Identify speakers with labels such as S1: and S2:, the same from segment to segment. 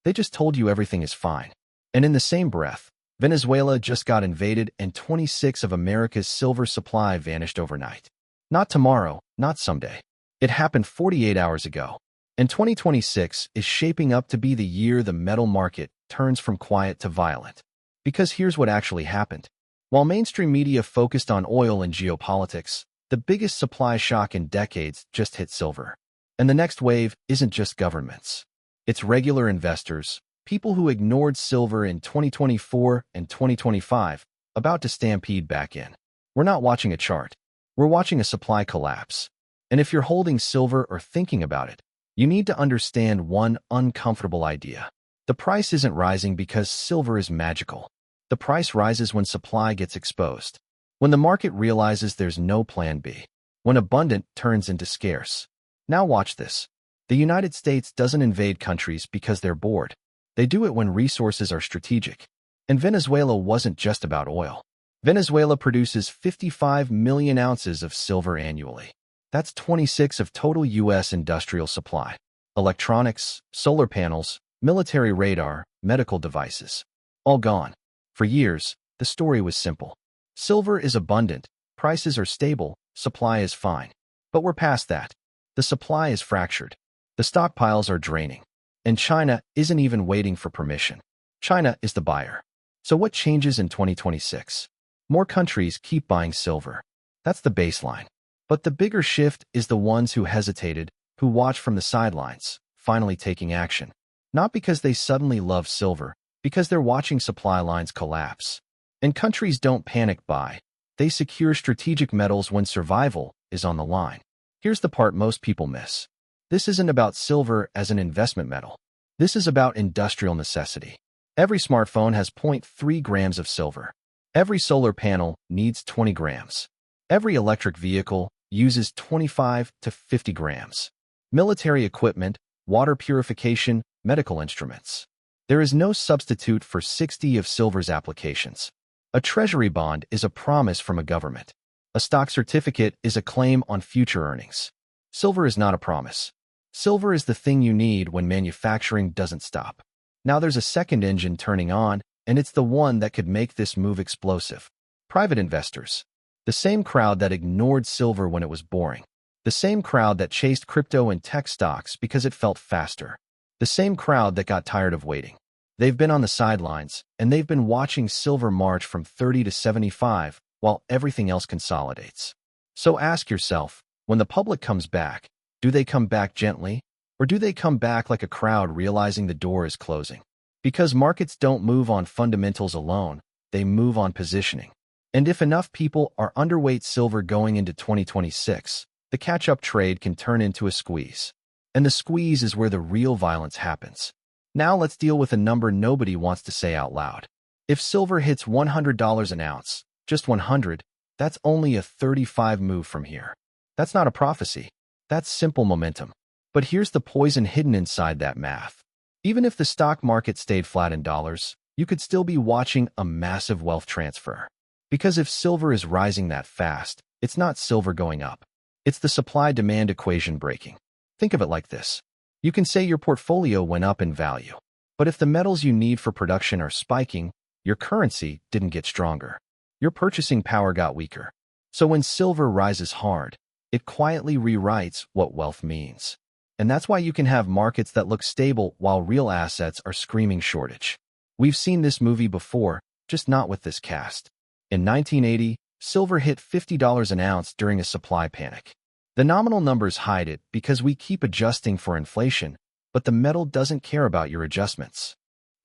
S1: They just told you everything is fine. And in the same breath, Venezuela just got invaded and 26 of America's silver supply vanished overnight. Not tomorrow, not someday. It happened 48 hours ago. And 2026 is shaping up to be the year the metal market turns from quiet to violent. Because here's what actually happened. While mainstream media focused on oil and geopolitics, the biggest supply shock in decades just hit silver. And the next wave isn't just governments. It's regular investors, people who ignored silver in 2024 and 2025, about to stampede back in. We're not watching a chart. We're watching a supply collapse. And if you're holding silver or thinking about it, you need to understand one uncomfortable idea. The price isn't rising because silver is magical. The price rises when supply gets exposed. When the market realizes there's no plan B. When abundant turns into scarce. Now watch this. The United States doesn't invade countries because they're bored. They do it when resources are strategic. And Venezuela wasn't just about oil. Venezuela produces 55 million ounces of silver annually. That's 26 of total U.S. industrial supply. Electronics, solar panels, military radar, medical devices. All gone. For years, the story was simple. Silver is abundant, prices are stable, supply is fine. But we're past that. The supply is fractured. The stockpiles are draining. And China isn't even waiting for permission. China is the buyer. So what changes in 2026? More countries keep buying silver. That's the baseline. But the bigger shift is the ones who hesitated, who watched from the sidelines, finally taking action. Not because they suddenly love silver, because they're watching supply lines collapse. And countries don't panic buy. They secure strategic metals when survival is on the line. Here's the part most people miss. This isn't about silver as an investment metal. This is about industrial necessity. Every smartphone has 0.3 grams of silver. Every solar panel needs 20 grams. Every electric vehicle uses 25 to 50 grams. Military equipment, water purification, medical instruments. There is no substitute for 60 of silver's applications. A treasury bond is a promise from a government. A stock certificate is a claim on future earnings. Silver is not a promise. Silver is the thing you need when manufacturing doesn't stop. Now there's a second engine turning on, and it's the one that could make this move explosive. Private investors. The same crowd that ignored silver when it was boring. The same crowd that chased crypto and tech stocks because it felt faster. The same crowd that got tired of waiting. They've been on the sidelines, and they've been watching silver march from 30 to 75 while everything else consolidates. So ask yourself, when the public comes back, do they come back gently, or do they come back like a crowd realizing the door is closing? Because markets don't move on fundamentals alone, they move on positioning. And if enough people are underweight silver going into 2026, the catch-up trade can turn into a squeeze. And the squeeze is where the real violence happens. Now let's deal with a number nobody wants to say out loud. If silver hits $100 an ounce, just 100, that's only a 35 move from here. That's not a prophecy. That's simple momentum. But here's the poison hidden inside that math. Even if the stock market stayed flat in dollars, you could still be watching a massive wealth transfer. Because if silver is rising that fast, it's not silver going up. It's the supply-demand equation breaking. Think of it like this. You can say your portfolio went up in value. But if the metals you need for production are spiking, your currency didn't get stronger. Your purchasing power got weaker. So when silver rises hard, it quietly rewrites what wealth means. And that's why you can have markets that look stable while real assets are screaming shortage. We've seen this movie before, just not with this cast. In 1980, silver hit $50 an ounce during a supply panic. The nominal numbers hide it because we keep adjusting for inflation, but the metal doesn't care about your adjustments.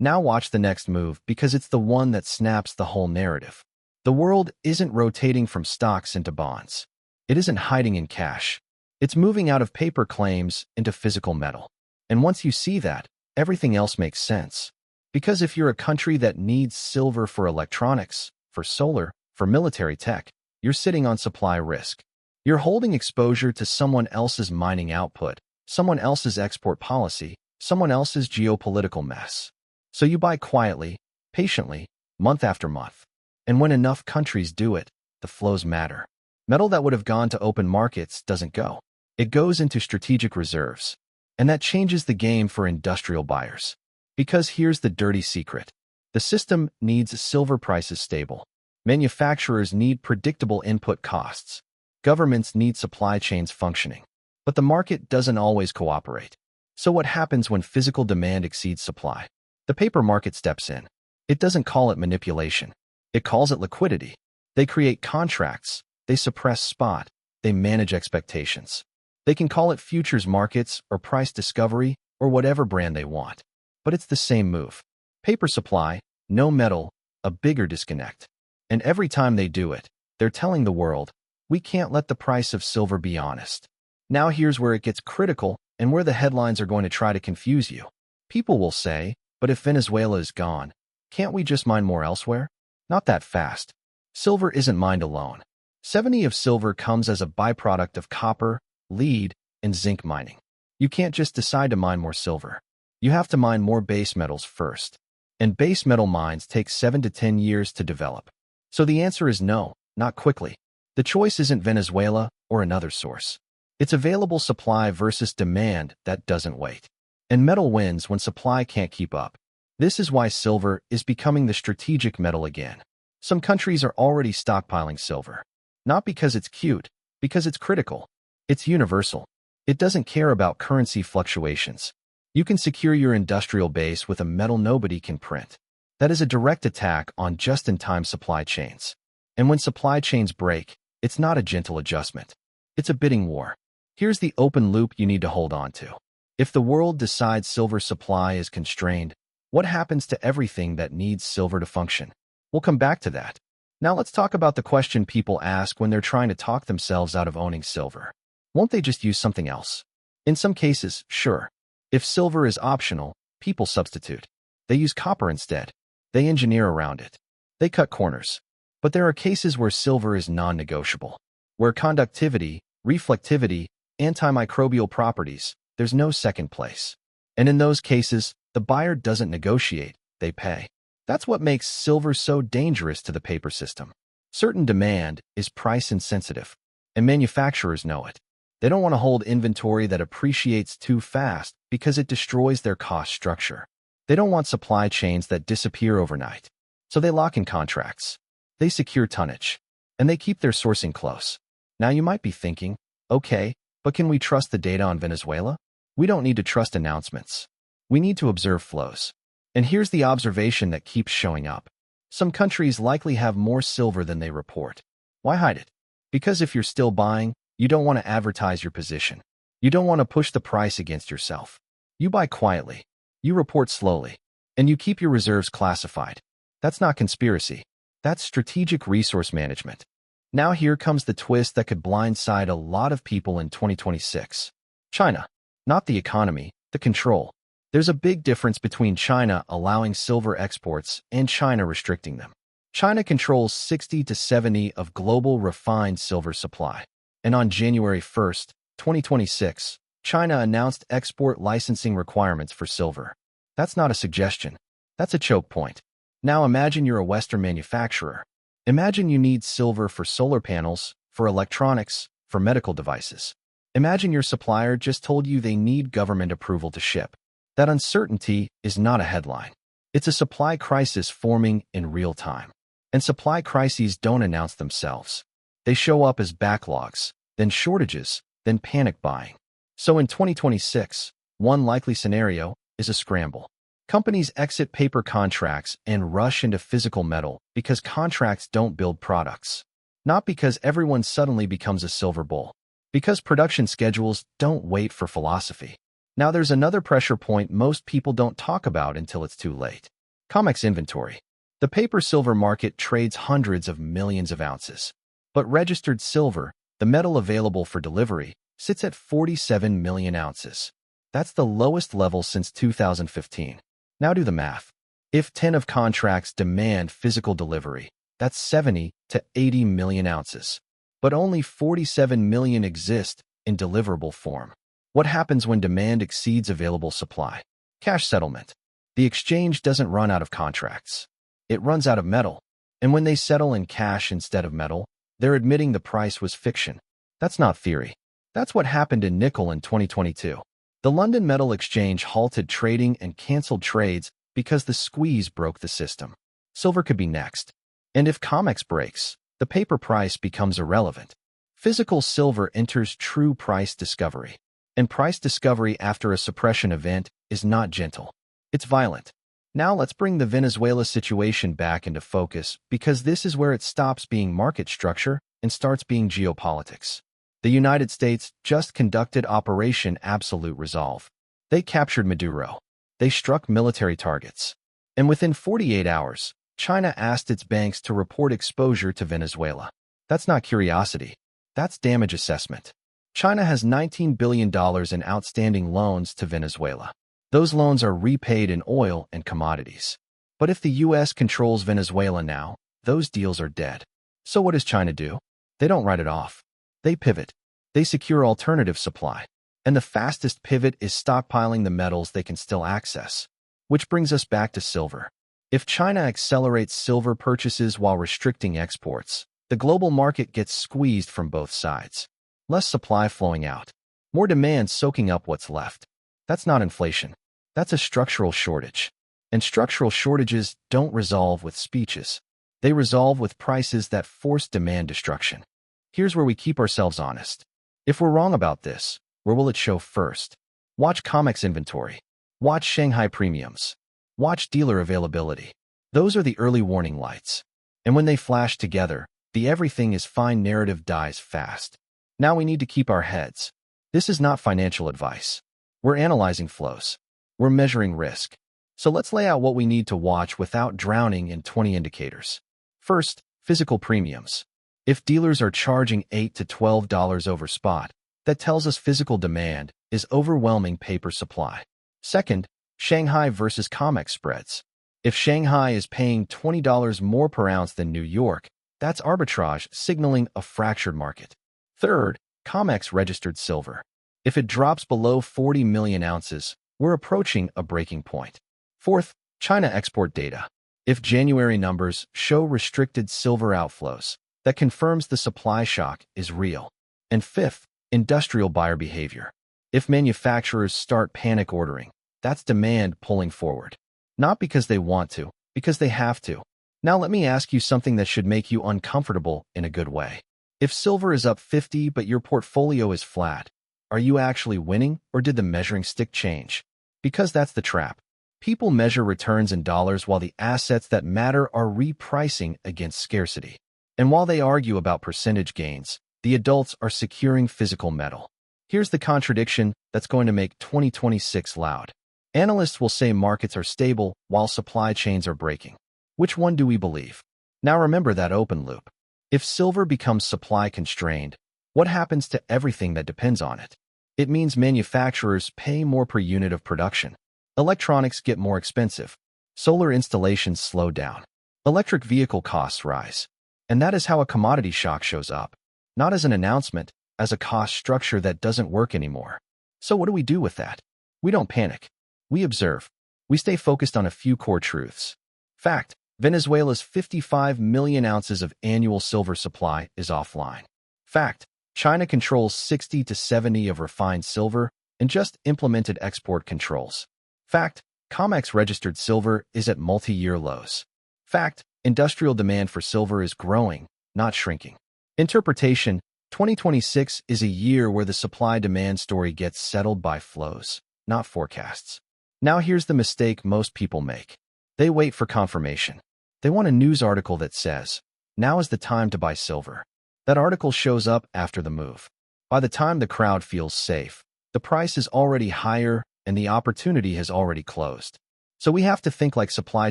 S1: Now watch the next move because it's the one that snaps the whole narrative. The world isn't rotating from stocks into bonds. It isn't hiding in cash. It's moving out of paper claims into physical metal. And once you see that, everything else makes sense. Because if you're a country that needs silver for electronics, for solar, for military tech, you're sitting on supply risk. You're holding exposure to someone else's mining output, someone else's export policy, someone else's geopolitical mess. So you buy quietly, patiently, month after month. And when enough countries do it, the flows matter. Metal that would have gone to open markets doesn't go. It goes into strategic reserves. And that changes the game for industrial buyers. Because here's the dirty secret. The system needs silver prices stable. Manufacturers need predictable input costs. Governments need supply chains functioning. But the market doesn't always cooperate. So what happens when physical demand exceeds supply? The paper market steps in. It doesn't call it manipulation. It calls it liquidity. They create contracts. They suppress spot. They manage expectations. They can call it futures markets or price discovery or whatever brand they want. But it's the same move. Paper supply, no metal, a bigger disconnect. And every time they do it, they're telling the world, we can't let the price of silver be honest. Now here's where it gets critical and where the headlines are going to try to confuse you. People will say, but if Venezuela is gone, can't we just mine more elsewhere? Not that fast. Silver isn't mined alone. 70% of silver comes as a byproduct of copper, lead, and zinc mining. You can't just decide to mine more silver. You have to mine more base metals first. And base metal mines take 7 to 10 years to develop. So the answer is no, not quickly. The choice isn't Venezuela or another source. It's available supply versus demand that doesn't wait. And metal wins when supply can't keep up. This is why silver is becoming the strategic metal again. Some countries are already stockpiling silver. Not because it's cute, because it's critical. It's universal. It doesn't care about currency fluctuations. You can secure your industrial base with a metal nobody can print. That is a direct attack on just-in-time supply chains. And when supply chains break, it's not a gentle adjustment. It's a bidding war. Here's the open loop you need to hold on to. If the world decides silver supply is constrained, what happens to everything that needs silver to function? We'll come back to that. Now let's talk about the question people ask when they're trying to talk themselves out of owning silver. Won't they just use something else? In some cases, sure. If silver is optional, people substitute. They use copper instead. They engineer around it. They cut corners. But there are cases where silver is non-negotiable, where conductivity, reflectivity, antimicrobial properties, there's no second place. And in those cases, the buyer doesn't negotiate, they pay. That's what makes silver so dangerous to the paper system. Certain demand is price insensitive, and manufacturers know it. They don't want to hold inventory that appreciates too fast because it destroys their cost structure. They don't want supply chains that disappear overnight. So they lock in contracts. They secure tonnage. And they keep their sourcing close. Now you might be thinking, okay, but can we trust the data on Venezuela? We don't need to trust announcements. We need to observe flows. And here's the observation that keeps showing up. Some countries likely have more silver than they report. Why hide it? Because if you're still buying, you don't want to advertise your position. You don't want to push the price against yourself. You buy quietly. You report slowly. And you keep your reserves classified. That's not conspiracy. That's strategic resource management. Now here comes the twist that could blindside a lot of people in 2026. China. Not the economy, the control. There's a big difference between China allowing silver exports and China restricting them. China controls 60 to 70% of global refined silver supply. And on January 1st, 2026, China announced export licensing requirements for silver. That's not a suggestion. That's a choke point. Now imagine you're a Western manufacturer. Imagine you need silver for solar panels, for electronics, for medical devices. Imagine your supplier just told you they need government approval to ship. That uncertainty is not a headline. It's a supply crisis forming in real time. And supply crises don't announce themselves. They show up as backlogs, then shortages, then panic buying. So in 2026, one likely scenario is a scramble. Companies exit paper contracts and rush into physical metal because contracts don't build products. Not because everyone suddenly becomes a silver bull. Because production schedules don't wait for philosophy. Now there's another pressure point most people don't talk about until it's too late. COMEX inventory. The paper-silver market trades hundreds of millions of ounces. But registered silver, the metal available for delivery, sits at 47 million ounces. That's the lowest level since 2015. Now do the math. If 10 of contracts demand physical delivery, that's 70 to 80 million ounces. But only 47 million exist in deliverable form. What happens when demand exceeds available supply? Cash settlement. The exchange doesn't run out of contracts. It runs out of metal. And when they settle in cash instead of metal, they're admitting the price was fiction. That's not theory. That's what happened in nickel in 2022. The London Metal Exchange halted trading and canceled trades because the squeeze broke the system. Silver could be next. And if COMEX breaks, the paper price becomes irrelevant. Physical silver enters true price discovery. And price discovery after a suppression event is not gentle. It's violent. Now let's bring the Venezuela situation back into focus because this is where it stops being market structure and starts being geopolitics. The United States just conducted Operation Absolute Resolve. They captured Maduro. They struck military targets. And within 48 hours, China asked its banks to report exposure to Venezuela. That's not curiosity. That's damage assessment. China has $19 billion in outstanding loans to Venezuela. Those loans are repaid in oil and commodities. But if the U.S. controls Venezuela now, those deals are dead. So what does China do? They don't write it off. They pivot. They secure alternative supply. And the fastest pivot is stockpiling the metals they can still access. Which brings us back to silver. If China accelerates silver purchases while restricting exports, the global market gets squeezed from both sides. Less supply flowing out. More demand soaking up what's left. That's not inflation. That's a structural shortage. And structural shortages don't resolve with speeches. They resolve with prices that force demand destruction. Here's where we keep ourselves honest. If we're wrong about this, where will it show first? Watch COMEX inventory. Watch Shanghai premiums. Watch dealer availability. Those are the early warning lights. And when they flash together, the everything is fine narrative dies fast. Now we need to keep our heads. This is not financial advice. We're analyzing flows. We're measuring risk. So let's lay out what we need to watch without drowning in 20 indicators. First, physical premiums. If dealers are charging $8 to $12 over spot, that tells us physical demand is overwhelming paper supply. Second, Shanghai versus COMEX spreads. If Shanghai is paying $20 more per ounce than New York, that's arbitrage signaling a fractured market. Third, COMEX registered silver. If it drops below 40 million ounces, we're approaching a breaking point. Fourth, China export data. If January numbers show restricted silver outflows, that confirms the supply shock is real. And fifth, industrial buyer behavior. If manufacturers start panic ordering, that's demand pulling forward. Not because they want to, because they have to. Now let me ask you something that should make you uncomfortable in a good way. If silver is up 50 but your portfolio is flat, are you actually winning or did the measuring stick change? Because that's the trap. People measure returns in dollars while the assets that matter are repricing against scarcity. And while they argue about percentage gains, the adults are securing physical metal. Here's the contradiction that's going to make 2026 loud. Analysts will say markets are stable while supply chains are breaking. Which one do we believe? Now remember that open loop. If silver becomes supply constrained, what happens to everything that depends on it? It means manufacturers pay more per unit of production. Electronics get more expensive. Solar installations slow down. Electric vehicle costs rise. And that is how a commodity shock shows up. Not as an announcement, as a cost structure that doesn't work anymore. So what do we do with that? We don't panic. We observe. We stay focused on a few core truths. Fact: Venezuela's 55 million ounces of annual silver supply is offline. Fact: China controls 60 to 70 of refined silver and just implemented export controls. Fact: COMEX registered silver is at multi-year lows. Fact: industrial demand for silver is growing, not shrinking. Interpretation: 2026 is a year where the supply-demand story gets settled by flows, not forecasts. Now here's the mistake most people make. They wait for confirmation. They want a news article that says, "Now is the time to buy silver." That article shows up after the move. By the time the crowd feels safe, the price is already higher and the opportunity has already closed. So we have to think like supply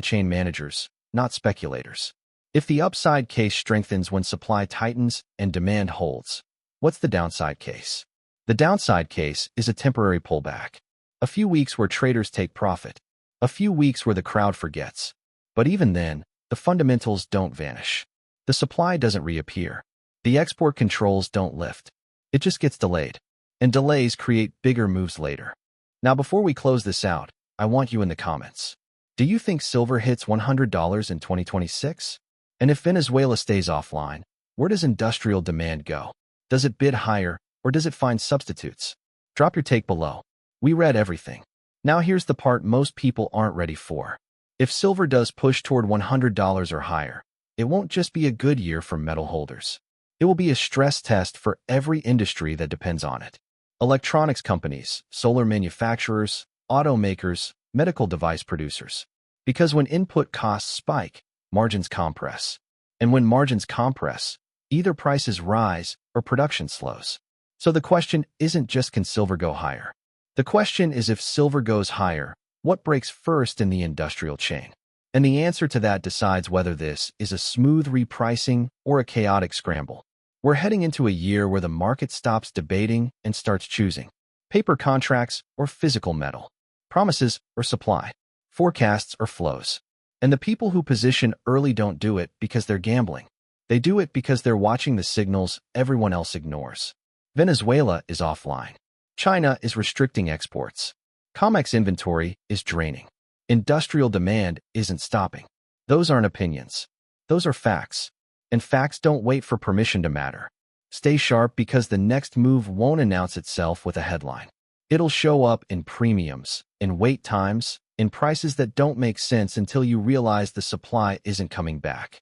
S1: chain managers, not speculators. If the upside case strengthens when supply tightens and demand holds, what's the downside case? The downside case is a temporary pullback. A few weeks where traders take profit. A few weeks where the crowd forgets. But even then, the fundamentals don't vanish. The supply doesn't reappear. The export controls don't lift. It just gets delayed. And delays create bigger moves later. Now before we close this out, I want you in the comments. Do you think silver hits $100 in 2026? And if Venezuela stays offline, where does industrial demand go? Does it bid higher, or does it find substitutes? Drop your take below. We read everything. Now here's the part most people aren't ready for. If silver does push toward $100 or higher, it won't just be a good year for metal holders. It will be a stress test for every industry that depends on it. Electronics companies, solar manufacturers, automakers, medical device producers. Because when input costs spike, margins compress. And when margins compress, either prices rise or production slows. So the question isn't just can silver go higher. The question is if silver goes higher, what breaks first in the industrial chain? And the answer to that decides whether this is a smooth repricing or a chaotic scramble. We're heading into a year where the market stops debating and starts choosing. Paper contracts or physical metal. Promises or supply. Forecasts or flows. And the people who position early don't do it because they're gambling. They do it because they're watching the signals everyone else ignores. Venezuela is offline. China is restricting exports. COMEX inventory is draining. Industrial demand isn't stopping. Those aren't opinions. Those are facts. And facts don't wait for permission to matter. Stay sharp because the next move won't announce itself with a headline. It'll show up in premiums, in wait times, in prices that don't make sense until you realize the supply isn't coming back.